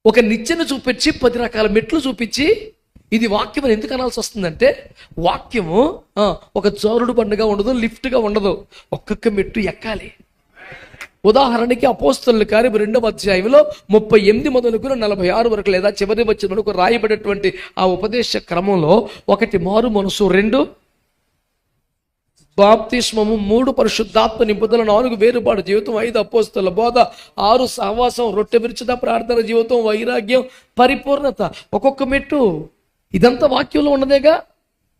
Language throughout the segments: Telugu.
ఒక నిచ్చెన చూపించి 10 రకాల మెట్లు చూపించి ఇది వాక్యం అని ఎందుకు అనాల్సి వస్తుందంటే, వాక్యము ఒక జారుడు బండగా ఉండదు, లిఫ్ట్గా ఉండదు, ఒక్కొక్క మెట్టు ఎక్కాలి. ఉదాహరణకి అపోస్తలుల కార్యం 2వ అధ్యాయంలో 38 మొదలుకుని 46 వరకు లేదా చివరి వచ్చిన వరకు రాయబడేటువంటి ఆ ఉపదేశ క్రమంలో 1 మారు మనసు, 2 బాప్తిస్మము, 3 పరిశుద్ధాత్మ నింపుదల, 4 వేరుపాటు జీవితం, 5 అపోస్తల బోధ, 6 సహవాసం, రొట్టె విరుచుట, ప్రార్థన జీవితం, వైరాగ్యం, పరిపూర్ణత. ఒక్కొక్క మెట్టు. ఇదంతా వాక్యంలో ఉన్నదేగా,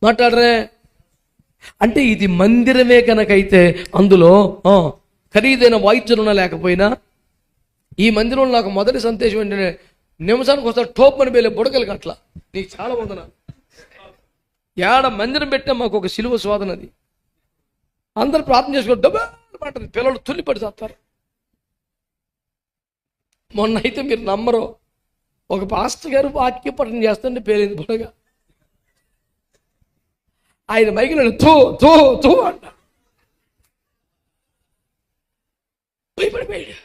మాట్లాడరే. అంటే ఇది మందిరమే కనుకైతే అందులో ఖరీదైన వాయిద్యం లేకపోయినా, ఈ మందిరంలో నాకు మొదటి సందేశం ఏంటంటే, నిమిషానికి వస్తా టోప్ అని పేలే బుడగలు అట్లా. నీకు చాలా వందన. ఏడ మందిరం పెట్టా మాకు ఒక సిలువ శోధనది. అందరు ప్రార్థన చేసుకోండి, డబ్బాంటారు, పిల్లలు తుల్లిపడి చేస్తారు. మొన్న అయితే మీరు నమ్మరు, ఒక పాస్టర్ గారు వాక్య పఠనం చేస్తుంటే పేలింది బుడగ. ఆయన మైకిలో తో తో తో అంట, భయపడిపోయాడు.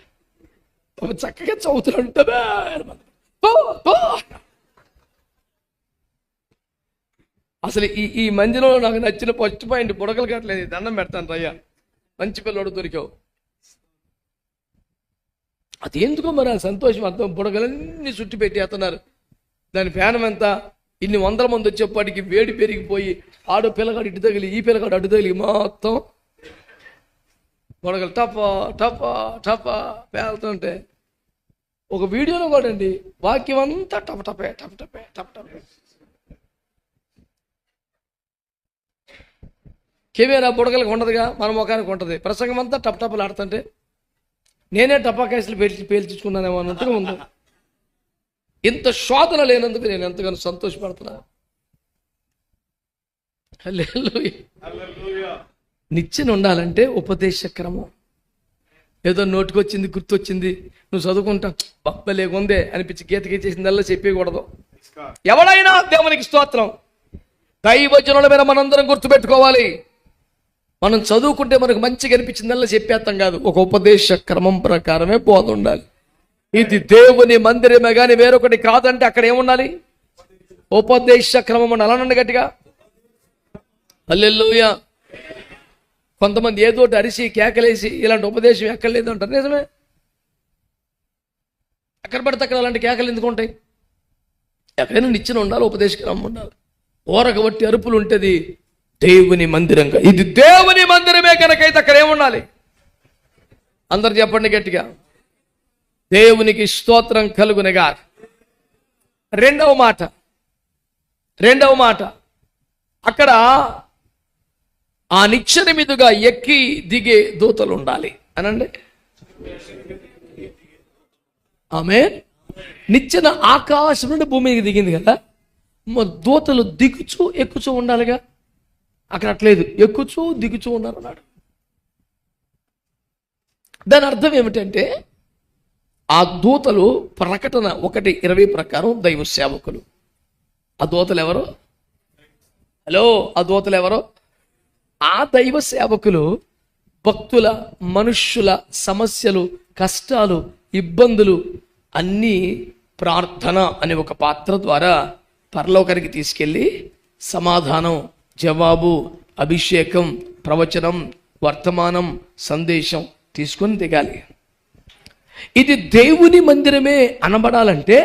చక్కగా చదువుతున్నాడు. అసలు ఈ మందిలో నాకు నచ్చిన ఫస్ట్ పాయింట్ బుడగలు కట్టలేదు. దండం పెడతాను రయ్యా, మంచి పిల్లడు దొరికావు. అది ఎందుకో మరి ఆ సంతోషం అర్థం. బుడగలన్నీ చుట్టి పెట్టేస్తున్నారు. దాని ఫ్యానం ఎంత, ఇన్ని 100 మంది వచ్చేప్పటికి వేడి పెరిగిపోయి ఆడో పిల్లగాడు ఇటు తగిలి, ఈ పిల్లగాడు అడ్డు తగిలి, మొత్తం బుడగలు టపా టపా టపా పేలుతుంటే, ఒక వీడియోలో కూడా అండి వాక్యం అంతా టప టపే టప టపే టప టపే. కెమెరా బుడగలకు ఉండదుగా, మన ముఖానికి ఉంటుంది. ప్రసంగం అంతా టప్ టపలు ఆడుతుంటే నేనే టపాకాయలు పేల్చుకున్నానేమో అన్నట్టుగా ఉంది. ఇంత శోధన లేనందుకు నేను ఎంతగానో సంతోషపడుతున్నా. నిచ్చెన ఉండాలంటే ఉపదేశ క్రమం. ఏదో నోటికొచ్చింది, గుర్తొచ్చింది, నువ్వు చదువుకుంటా బప్పలేకుందే అనిపించి గీతకిచ్చేసిందల్లా చెప్పకూడదు. ఎవడైనా దేవునికి స్తోత్రం, దైవజనుల మీద మనందరం గుర్తుపెట్టుకోవాలి. మనం చదువుకుంటే మనకు మంచిగా అనిపించిందల్లా చెప్పేస్తాం కాదు, ఒక ఉపదేశ క్రమం ప్రకారమే బోధ ఉండాలి. ఇది దేవుని మందిరమే కానీ వేరొకటి కాదంటే అక్కడ ఏముండాలి? ఉపదేశ క్రమం అని అలానండి గట్టిగా. హల్లెలూయా. కొంతమంది ఏదోటి అరిసి కేకలేసి ఇలాంటి ఉపదేశం ఎక్కడ లేదు అంటారు. నిజమే, ఎక్కడ పడితే అక్కడ అలాంటి కేకలు ఎందుకు ఉంటాయి? ఎక్కడైనా నిచ్చెన ఉండాలి, ఉపదేశ క్రమం ఉండాలి. ఓరక బట్టి అరుపులు ఉంటుంది దేవుని మందిరంగా. ఇది దేవుని మందిరమే కనుకైతే అక్కడ ఏముండాలి? అందరు చెప్పండి గట్టిగా, దేవునికి స్తోత్రం కలుగునగా. రెండవ మాట అక్కడ ఆ నిచ్చెన మీదుగా ఎక్కి దిగే దూతలు ఉండాలి అనండి. ఆమేన్. నిచ్చెన ఆకాశం నుండి భూమికి దిగింది కదా, దూతలు దిగుచూ ఎక్కుచూ ఉండాలిగా. అక్కడ అట్లేదు, ఎక్కుచూ దిగుచూ ఉన్నారన్నాడు. దాని అర్థం ఏమిటంటే, ఆ దూతలు ప్రకటన 1:20 ప్రకారం దైవ సేవకులు. ఆ దూతలు ఎవరు? హలో, ఆ దూతలు ఎవరు? ఆ దైవ సేవకులు భక్తుల, మనుష్యుల సమస్యలు, కష్టాలు, ఇబ్బందులు అన్నీ ప్రార్థన అనే ఒక పాత్ర ద్వారా పరలోకానికి తీసుకెళ్ళి సమాధానం, జవాబు, అభిషేకం, ప్రవచనం, వర్తమానం, సందేశం తీసుకొని దిగాలి. ఇది దేవుని మందిరమే అనబడాలంటే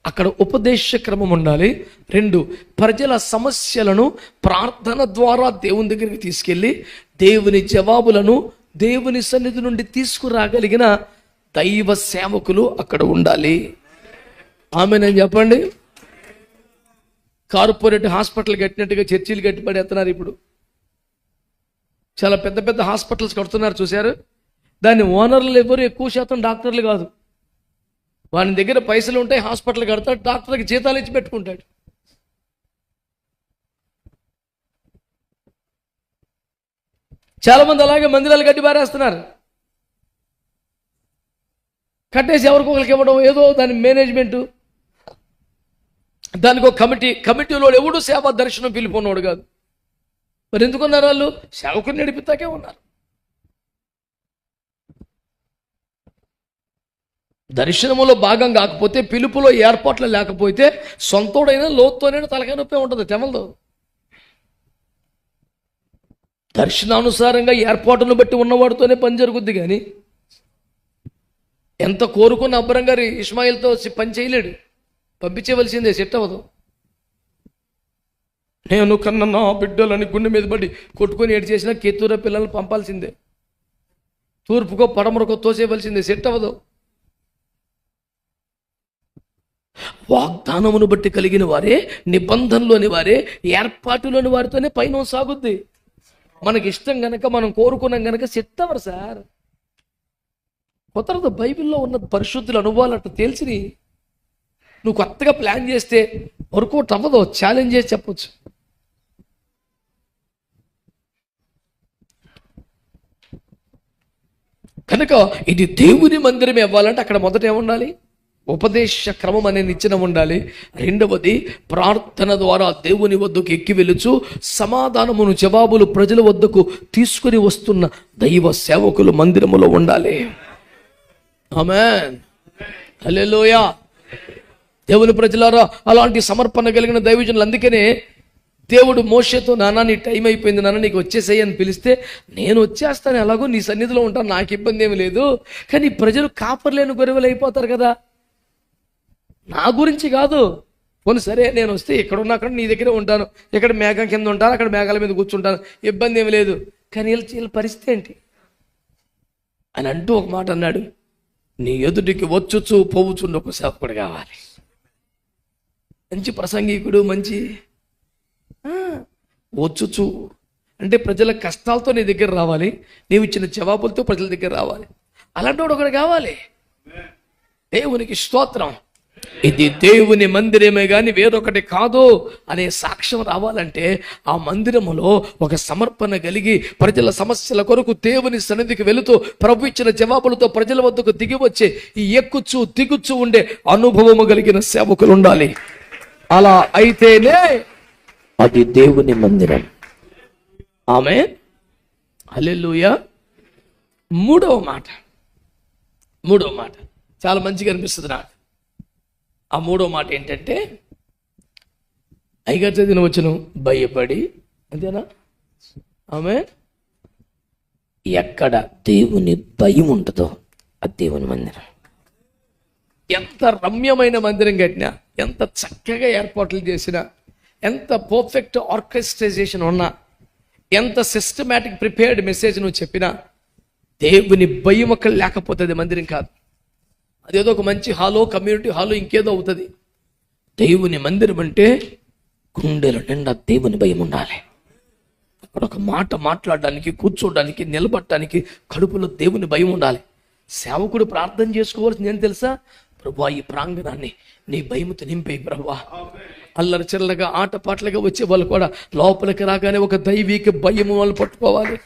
అక్కడ ఉపదేశ క్రమం ఉండాలి. 2, ప్రజల సమస్యలను ప్రార్థన ద్వారా దేవుని దగ్గరికి తీసుకెళ్ళి దేవుని జవాబులను దేవుని సన్నిధి నుండి తీసుకురాగలిగిన దైవ సేవకులు అక్కడ ఉండాలి. ఆమేన్ చెప్పండి. కార్పొరేట్ హాస్పిటల్ కట్టినట్టుగా చర్చిలు కట్టి పడేస్తున్నారు. ఇప్పుడు చాలా పెద్ద పెద్ద హాస్పిటల్స్ కడుతున్నారు, చూశారు? దాని ఓనర్లు ఎవరు ఎక్కువ శాతం డాక్టర్లు కాదు. వాని దగ్గర పైసలు ఉంటాయి, హాస్పిటల్ కడతాడు, డాక్టర్కి జీతాలు ఇచ్చి పెట్టుకుంటాడు. చాలా మంది అలాగే మందిరాలు కట్టి బారేస్తున్నారు. కట్టేసి ఎవరికొకరికి ఇవ్వడం, ఏదో దాని మేనేజ్మెంటు, దానికి ఒక కమిటీలో ఎవడు సేవా దర్శనం పిలిపోన్నాడు కాదు. మరి ఎందుకున్నారు వాళ్ళు? సేవకుని నడిపిస్తాకే ఉన్నారు. దర్శనములో భాగం కాకపోతే, పిలుపులో ఏర్పాట్లు లేకపోతే, సొంతోడైనా లోతుతోనైనా తలకాయ నొప్పి ఉంటుంది తెమలదు. దర్శనానుసారంగా ఏర్పాటును బట్టి ఉన్నవాడితోనే పని జరుగుద్ది. కానీ ఎంత కోరుకున్న అబ్రహం గారి ఇస్మాయిల్తో పని చేయలేడు, పంపించవలసిందే, సెట్ అవ్వదు. నేను కన్నా నా బిడ్డలని గుండె మీద పడి కొట్టుకొని ఏడు చేసినా కేతూర పిల్లల్ని పంపాల్సిందే, తూర్పుకో పడమరకో తోసేయవలసిందే, సెట్ అవ్వదు. వాగ్దానమును బట్టి కలిగిన వారే, నిబంధనలోని వారే, ఏర్పాటులోని వారితోనే పైన సాగుద్ది. మనకి ఇష్టం గనక, మనం కోరుకున్నాం గనక సెట్ అవ్వరు సార్, కుదరదు. బైబిల్లో ఉన్న పరిశుద్ధుల అనుభవాలు అట్లా తెలిసి నువ్వు కొత్తగా ప్లాన్ చేస్తే వర్కౌట్ అవ్వదు. ఛాలెంజ్ చేసి చెప్పొచ్చు. కనుక ఇది దేవుని మందిరం ఇవ్వాలంటే అక్కడ మొదట ఏముండాలి? ఉపదేశ క్రమం అనే నిచ్చెన ఉండాలి. రెండవది, ప్రార్థన ద్వారా దేవుని వద్దకు ఎక్కి వెలుచు సమాధానమును, జవాబులు ప్రజల వద్దకు తీసుకుని వస్తున్న దైవ సేవకులు మందిరములో ఉండాలి. ఆమేన్, హల్లెలూయా. దేవుని ప్రజలారా, అలాంటి సమర్పణ కలిగిన దైవజనులు. అందుకనే దేవుడు మోషేతో, నాన్న నీ టైం అయిపోయింది నాన్న, నీకు వచ్చేసేయి అని పిలిస్తే, నేను వచ్చేస్తాను, ఎలాగో నీ సన్నిధిలో ఉంటాను, నాకు ఇబ్బంది ఏమి లేదు. కానీ ప్రజలు కాపర్లేని గొర్రెలు అయిపోతారు కదా, నా గురించి కాదు. పోనీ సరే, నేను వస్తే ఇక్కడ ఉన్నా అక్కడ నీ దగ్గరే ఉంటాను, ఇక్కడ మేఘం కింద ఉంటాను, అక్కడ మేఘాల మీద కూర్చుంటాను, ఇబ్బంది ఏమి లేదు. కానీ వీళ్ళ పరిస్థితి ఏంటి అని అంటూ ఒక మాట అన్నాడు, నీ ఎదుటికి వచ్చుచు పోవుచుండి ఒక సేవకుడు కావాలి. మంచి ప్రసంగికుడు, మంచి వచ్చుచు అంటే ప్రజల కష్టాలతో నీ దగ్గర రావాలి, నీవు ఇచ్చిన జవాబులతో ప్రజల దగ్గర రావాలి. అలాంటి వాడు ఒకడు కావాలి. దేవునికి స్తోత్రం. ఇది దేవుని మందిరమే కానీ వేరొకటి కాదు అనే సాక్ష్యం రావాలంటే ఆ మందిరములో ఒక సమర్పణ కలిగి ప్రజల సమస్యల కొరకు దేవుని సన్నిధికి వెళుతూ ప్రభు ఇచ్చిన జవాబులతో ప్రజల వద్దకు దిగి వచ్చే ఈ ఎక్కుచ్చు దిగుచ్చు ఉండే అనుభవము కలిగిన సేవకులు ఉండాలి. అలా అయితేనే అది దేవుని మందిరం. ఆమేన్, హల్లెలూయా. మూడవ మాట చాలా మంచిగా అనిపిస్తుంది నాకు. ఆ మూడో మాట ఏంటంటే, అయ్యగారు చదివిన వచనం, భయపడి, అంతేనా? ఆమేన్. ఎక్కడ దేవుని భయం ఉంటుందో అది దేవుని మందిరం. ఎంత రమ్యమైన మందిరం కట్టినా, ఎంత చక్కగా ఏర్పాట్లు చేసినా, ఎంత పర్ఫెక్ట్ ఆర్కెస్ట్రైజేషన్ ఉన్నా, ఎంత సిస్టమేటిక్ ప్రిపేర్డ్ మెసేజ్ నువ్వు చెప్పినా, దేవుని భయం అక్కడ లేకపోతే అది మందిరం కాదు. అదేదో ఒక మంచి హాలో, కమ్యూనిటీ హాలో, ఇంకేదో అవుతుంది. దేవుని మందిరం అంటే గుండెల నిండా దేవుని భయం ఉండాలి. అక్కడ ఒక మాట మాట్లాడడానికి, కూర్చోడానికి, నిలబడటానికి కడుపులో దేవుని భయం ఉండాలి. సేవకుడు ప్రార్థన చేసుకోవాల్సింది ఏం తెలుసా? ప్రభువా, ఈ ప్రాంగణాన్ని నీ భయముతో నింపే ప్రభువా. అల్లరి చిల్లరగా ఆటపాటలుగా వచ్చే వాళ్ళు కూడా లోపలికి రాగానే ఒక దైవిక భయము వాళ్ళు పట్టుకోవాలి.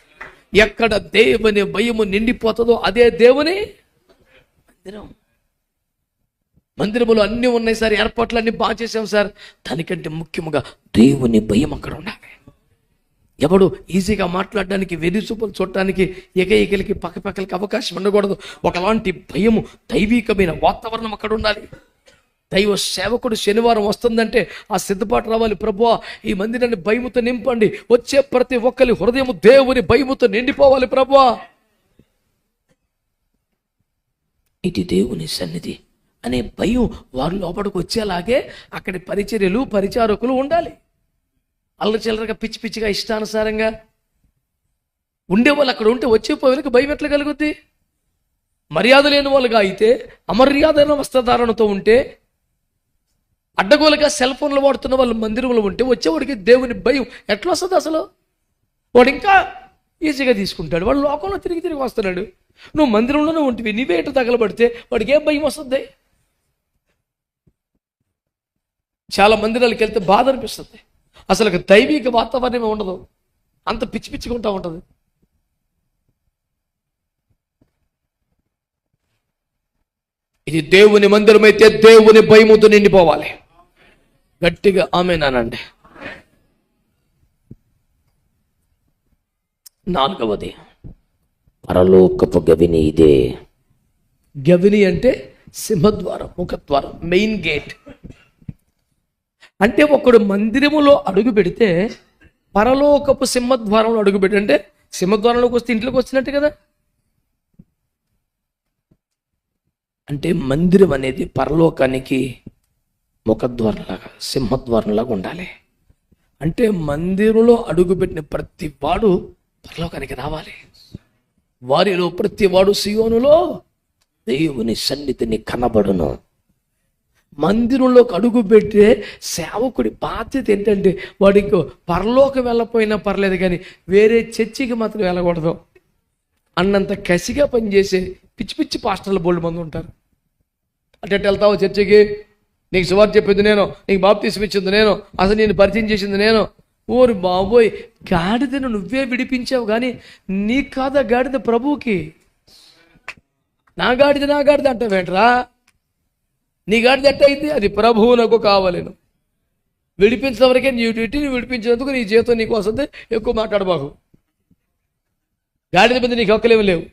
ఎక్కడ దేవుని భయము నిండిపోతుందో అదే దేవుని మందిరం. మందిరములో అన్నీ ఉన్నాయి సార్, ఏర్పాట్లు అన్నీ బాగా చేసాం సార్, దానికంటే ముఖ్యంగా దేవుని భయం అక్కడ ఉండాలి. ఎవడు ఈజీగా మాట్లాడడానికి, వెర్రి చూపులు చూడటానికి, ఎగలికి పక్కపక్కలకి అవకాశం ఉండకూడదు. ఒకలాంటి భయము, దైవికమైన వాతావరణం అక్కడ ఉండాలి. దైవ సేవకుడు శనివారం వస్తుందంటే ఆ సిద్ధపాటు రావాలి. ప్రభువా, ఈ మందిరాన్ని భయముతో నింపండి, వచ్చే ప్రతి ఒక్కరి హృదయము దేవుని భయముతో నిండిపోవాలి ప్రభువా. ఇది దేవుని సన్నిధి అనే భయం వారు లోపలికి వచ్చేలాగే అక్కడి పరిచర్యలు, పరిచారకులు ఉండాలి. అల్లరి చిల్లరగా పిచ్చి పిచ్చిగా ఇష్టానుసారంగా ఉండేవాళ్ళు అక్కడ ఉంటే వచ్చేపోయేకి భయం ఎట్లా కలుగుద్ది? మర్యాద లేని వాళ్ళుగా అయితే, అమర్యాదైన వస్త్రధారణతో ఉంటే, అడ్డగోలుగా సెల్ ఫోన్లు వాడుతున్న వాళ్ళు మందిరంలో ఉంటే వచ్చేవాడికి దేవుని భయం ఎట్లా వస్తుంది? అసలు వాడు ఇంకా ఈజీగా తీసుకుంటాడు. వాడు లోకంలో తిరిగి తిరిగి వస్తున్నాడు, నువ్వు మందిరంలోనే ఉంటివి, నీవే ఎటు తగలబడితే వాడికి ఏం భయం వస్తుంది? చాలా మందిరాలకు వెళ్తే బాధ అనిపిస్తుంది. అసలు దైవిక వాతావరణమే ఉండదు, అంత పిచ్చి పిచ్చిగా ఉంటా ఉంటుంది. ఇది దేవుని మందిరం అయితే దేవుని భయముతో నిండిపోవాలి. గట్టిగా ఆమేనండి. నాలుగవది, పరలోకపు గవిని ఇదే. గవిని అంటే సింహద్వారం, ముఖద్వారం, మెయిన్ గేట్. అంటే ఒకడు మందిరములో అడుగు పెడితే పరలోకపు సింహద్వారంలో అడుగు పెట్టి, అంటే సింహద్వారంలోకి వస్తే ఇంట్లోకి వచ్చినట్టు కదా. అంటే మందిరం అనేది పరలోకానికి ముఖద్వారంలాగా, సింహద్వారంలాగా ఉండాలి. అంటే మందిరంలో అడుగుపెట్టిన ప్రతి వాడు పరలోకానికి రావాలి. వారిలో ప్రతి వాడు సియోనులో దేవుని సన్నిధిని కనబడును. మందిరంలోకి అడుగు పెట్టే సేవకుడి బాధ్యత ఏంటంటే వాడికి పరలోకం వెళ్ళకపోయినా పర్లేదు కానీ వేరే చర్చికి మాత్రం వెళ్ళకూడదు అన్నంత కసిగా పనిచేసే పిచ్చి పిచ్చి పాస్టర్లు బోల్డ్ మంది ఉంటారు. అంటే వెళ్తావు చర్చికి, నీకు సువార్త చెప్పింది నేను, నీకు బాప్తిసం ఇచ్చింది నేను, అసలు నేను పరిచయం చేసింది నేను. ఓరి బాబోయ్, గాడిదను నువ్వే విడిపించావు కానీ నీకు కాదా గాడిద, ప్రభువుకి. నా గాడిద అంటావేంట్రా? నీ గాడిద ఎట్ట అయింది? అది ప్రభువు నాకు కావాలను. విడిపించిన వరకే నీ డ్యూటీ, నువ్వు విడిపించినందుకు నీ జీవితం నీకు వస్తుంది. ఎక్కువ మాట్లాడబాకు. గాడిద మీద నీకు హక్కులేమి లేవు.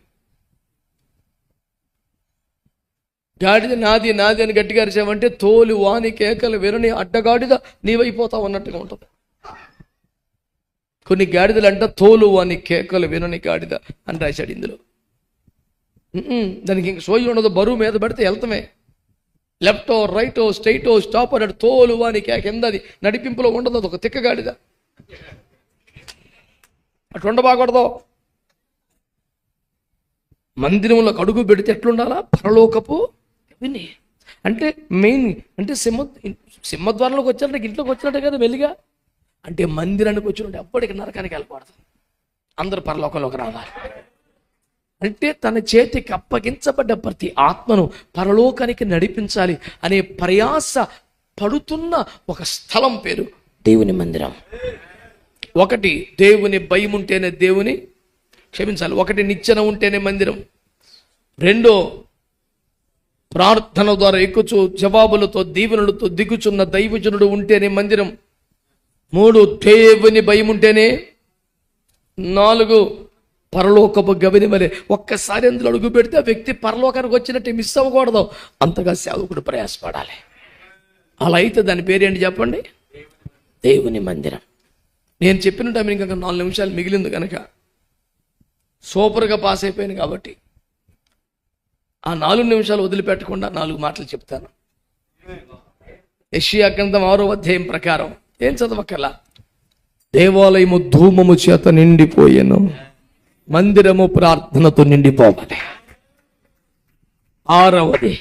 గాడిద నాది నాది అని గట్టిగా అరిచావంటే తోలు వాని కేకలు వినని అడ్డగాడిద నీవైపోతావు అన్నట్టుగా ఉంటుంది. కొన్ని గాడిదలు అంట తోలు వాని కేకలు వినని గాడిద అని రాశాడు ఇందులో. దానికి ఇంక సోయి ఉండదు, బరువు మీద పెడితే వెళ్తామే. లెఫ్టో రైటో స్ట్రైటో స్టాప్ అన్నాడు. తోలు వాని కేక కింద, అది నడిపింపులో ఉండదు, అది ఒక తిక్క గాడిద. అటు ఉండబాకూడదు. మందిరంలోకి అడుగు పెడితే ఎట్లుండాలా? పరలోకపు విని. అంటే మెయిన్ అంటే సింహద్వారంలోకి వచ్చారంటే ఇంట్లోకి వచ్చినట్టే కదా మెల్లిగా. అంటే మందిరానికి వచ్చినట్టు ఎప్పటికీ నరకానికి వెళ్ళకూడదు, అందరూ పరలోకంలోకి రావాలి. అంటే తన చేతికి అప్పగించబడ్డ ప్రతి ఆత్మను పరలోకానికి నడిపించాలి అనే ప్రయాస పడుతున్న ఒక స్థలం పేరు దేవుని మందిరం. ఒకటి దేవుని భయం ఉంటేనే దేవుని క్షమించాలి, ఒకటి నిచ్చెన ఉంటేనే మందిరం. రెండో ప్రార్థన ద్వారా ఎక్కుచు జవాబులతో దీవెనలతో దిగుచున్న దైవజనుడు ఉంటేనే మందిరం. మూడు దేవుని భయం ఉంటేనే. నాలుగు పరలోకపు గవిని వలె ఒక్కసారి అందులో అడుగు పెడితే ఆ వ్యక్తి పరలోకానికి వచ్చినట్టు మిస్ అవ్వకూడదు, అంతగా సేవకుడు ప్రయాసపడాలి. అలా అయితే దాని పేరేంటి చెప్పండి? దేవుని మందిరం. నేను చెప్పిన టైం ఇంకా 4 నిమిషాలు మిగిలింది కనుక సూపర్గా పాస్ అయిపోయాను కాబట్టి ఆ 4 నిమిషాలు వదిలిపెట్టకుండా 4 మాటలు చెప్తాను. యెషయా గ్రంథం 6వ అధ్యాయం ప్రకారం ఏం చదవక్కర్లా. దేవాలయము ధూమము చేత నిండిపోయాను, మందిరము ప్రార్థనతో నిండిపోవాలి. 6వది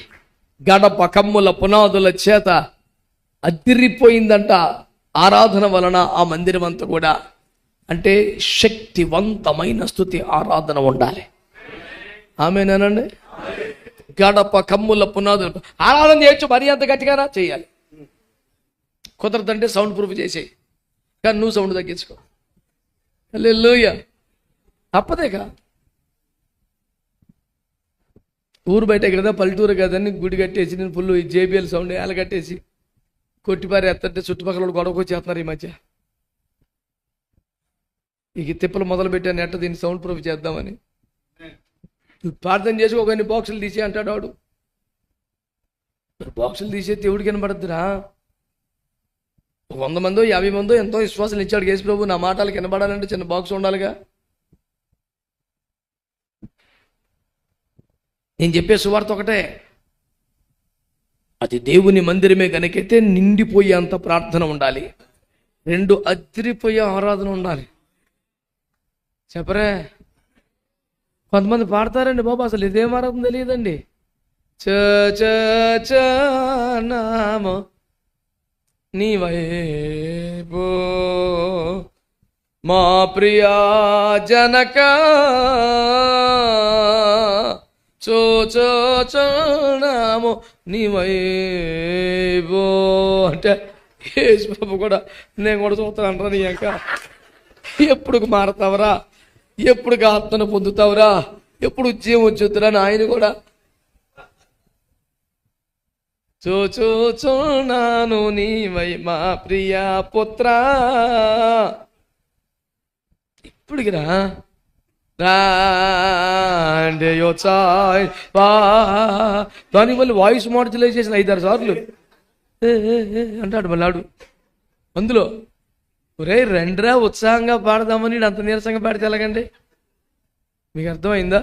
గడప కమ్ముల పునాదుల చేత అదిరిపోయిందంట ఆరాధన వలన ఆ మందిరం అంతా కూడా. అంటే శక్తివంతమైన స్తుతి ఆరాధన ఉండాలి. ఆమేనండి. గడప కమ్ముల పునాదులు ఆరాధన చేయొచ్చు, మరీ అంత గట్టిగానా చేయాలి. కుదరదంటే సౌండ్ ప్రూఫ్ చేసేయి, కానీ నువ్వు సౌండ్ తగ్గించుకో. హల్లెలూయా. తప్పదేగా. ఊరు బయట కదా, పల్లెటూరు కదని గుడి కట్టేసి నేను ఫుల్ జేబిఎల్ సౌండ్ ఎలా కట్టేసి కొట్టిపారి ఎత్తంటే చుట్టుపక్కల గొడవకు వచ్చేస్తున్నారు ఈ మధ్య. ఈ తిప్పలు మొదలు పెట్టాను ఎట్ట దీన్ని సౌండ్ ప్రూఫ్ చేద్దామని. ప్రార్థన చేసి ఒక 2 బాక్సులు తీసే అంటాడు వాడు. బాక్సులు తీసే దేవుడికి వినబడద్దురా. 100 మందో 50 మందో ఎంతో విశ్వాసం ఇచ్చాడు యేసు ప్రభు, నా మాటలకు వినబడాలంటే చిన్న బాక్స్ ఉండాలిగా. నేను చెప్పే సువార్త ఒకటే, అది దేవుని మందిరమే కనుకైతే నిండిపోయే అంత ప్రార్థన ఉండాలి. 2 అదిరిపోయే ఆరాధన ఉండాలి. చెప్పరే. కొంతమంది పాడతారండి బాబా, అసలు ఇదేం ఆరాధన తెలియదండి. నామో నీ వైపు మా ప్రియా జనక నామో నీ వైపు అంటే యేసు బాబు కూడా నేను కూడా చూస్తాను అంటారా. నీ యొక్క ఎప్పుడు మారతావరా, ఎప్పుడు ఆత్మను పొందుతావురా, ఎప్పుడు ఉద్యమం వచ్చుతురా అని ఆయన కూడా చూచుచున్నాను నీవై మా ప్రియా పుత్ర. ఇప్పుడుకి దానికి మళ్ళీ వాయిస్ మాడ్యులేషన్ 5-6 సార్లు అంటాడు మళ్ళీ ఆడు. అందులో ఒరే రెండ్రా ఉత్సాహంగా పాడదామని అంత నీరసంగా పాడితే ఎలాగండి? మీకు అర్థమైందా?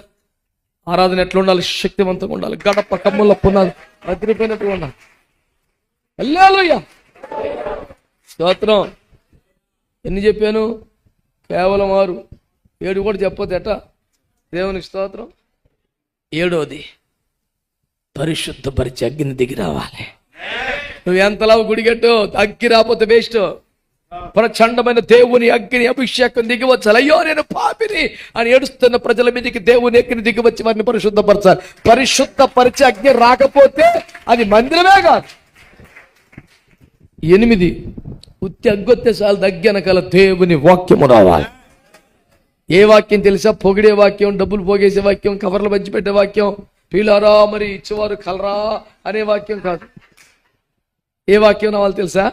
ఆరాధన ఎట్లా ఉండాలి? శక్తివంతంగా ఉండాలి. గడప కమ్ముల పునాది అదిరిపోయినట్టుగా ఉండాలి. హల్లెలూయా, స్తోత్రం. ఎన్ని చెప్పాను? కేవలం 6. 7 కూడా చెప్పొద్దు ఎట. దేవునికి స్తోత్రం. 7వది పరిశుద్ధపరిచి అగ్ని దిగి రావాలి. నువ్వు ఎంతలా గుడిగట్టు అగ్గి రాకపోతే వేస్ట్. ప్రచండమైన దేవుని అగ్ని అభిషేకం దిగివచ్చాలి. అయ్యో నేను పాపిని అని ఏడుస్తున్న ప్రజల మీదకి దేవుని అగ్ని దిగివచ్చి వారిని పరిశుద్ధపరచాలి. పరిశుద్ధపరిచి అగ్ని రాకపోతే అది మందిరమే కాదు. 8 ఉత్తి అగ్గొత్తే చాలు, దగ్గనకల దేవుని వాక్యము రావాలి. ఏ వాక్యం తెలుసా? పొగిడే వాక్యం, డబ్బులు పోగేసే వాక్యం, కవర్లు పంచి పెట్టే వాక్యం, పీలారా మరి ఇచ్చేవారు కలరా అనే వాక్యం కాదు. ఏ వాక్యం రావాలి తెలుసా?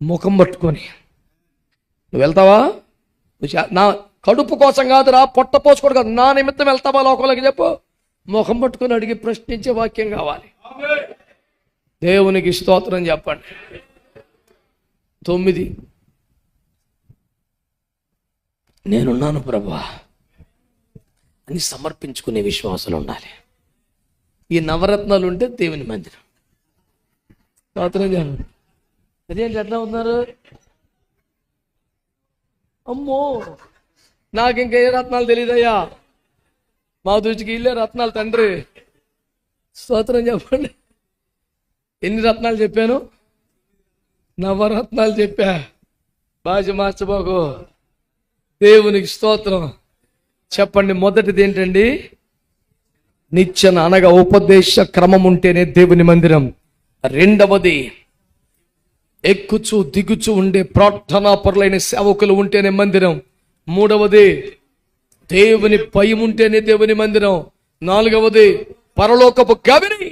ముఖం పట్టుకొని నువ్వు వెళ్తావా? నా కడుపు కోసం కాదురా, పొట్ట పోసుకోడు కాదు, నా నిమిత్తం వెళ్తావా లోకంలోకి చెప్పు. ముఖం పట్టుకొని అడిగి ప్రశ్నించే వాక్యం కావాలి. దేవునికి స్తోత్రం చెప్పండి. 9 నేనున్నాను ప్రభువా అని సమర్పించుకునే విశ్వాసాలు ఉండాలి. ఈ నవరత్నాలు ఉంటే దేవుని మందిరం. స్తోత్రం చెప్పండి. అదేంటి ఎట్లా ఉన్నారు? అమ్మో నాకు ఇంకా ఏ రత్నాలు తెలియదయ్యా, మా దృష్టికి ఇల్లే రత్నాలు తండ్రి. స్తోత్రం చెప్పండి. ఎన్ని రత్నాలు చెప్పాను? నవరత్నాలు చెప్పా. భాష మార్చబోకు. దేవునికి స్తోత్రం చెప్పండి. మొదటిది ఏంటండి? నిచ్చెన అనగా ఉపదేశ క్రమం ఉంటేనే దేవుని మందిరం. 2వది ఎక్కుచు దిగుచు ఉండే ప్రార్థనా పరులైన సేవకులు ఉంటేనే మందిరం. 3వది దేవుని భయం ఉంటేనే దేవుని మందిరం. 4వది పరలోకపు గవిని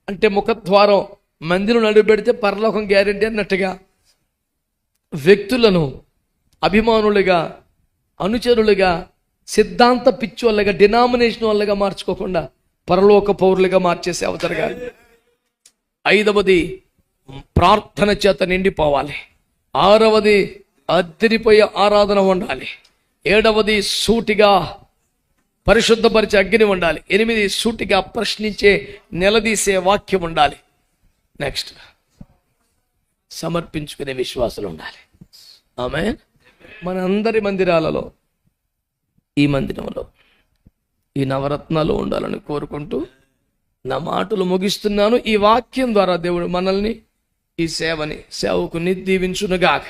అంటే ముఖద్వారం. మందిరం నడుపు పెడితే పరలోకం గ్యారెంటీ అన్నట్టుగా వ్యక్తులను అభిమానులుగా, అనుచరులుగా, సిద్ధాంత పిచ్చి వాళ్ళగా, డినామినేషన్ వాళ్ళగా మార్చుకోకుండా పరలోక పౌరులుగా మార్చే సేవ జరగాలి. 5వది ప్రార్థన చేత నిండిపోవాలి. 6వది అద్దరిపోయే ఆరాధన ఉండాలి. 7వది సూటిగా పరిశుద్ధపరిచే అగ్ని ఉండాలి. 8 సూటిగా ప్రశ్నించే నిలదీసే వాక్యం ఉండాలి. నెక్స్ట్ సమర్పించుకునే విశ్వాసాలు ఉండాలి. ఆమేన్. మనందరి మందిరాలలో, ఈ మందిరంలో ఈ నవరత్నాలు ఉండాలని కోరుకుంటూ నా మాటలు ముగిస్తున్నాను. ఈ వాక్యం ద్వారా దేవుడు మనల్ని, ఈ సేవకుని దీవించునుగాక.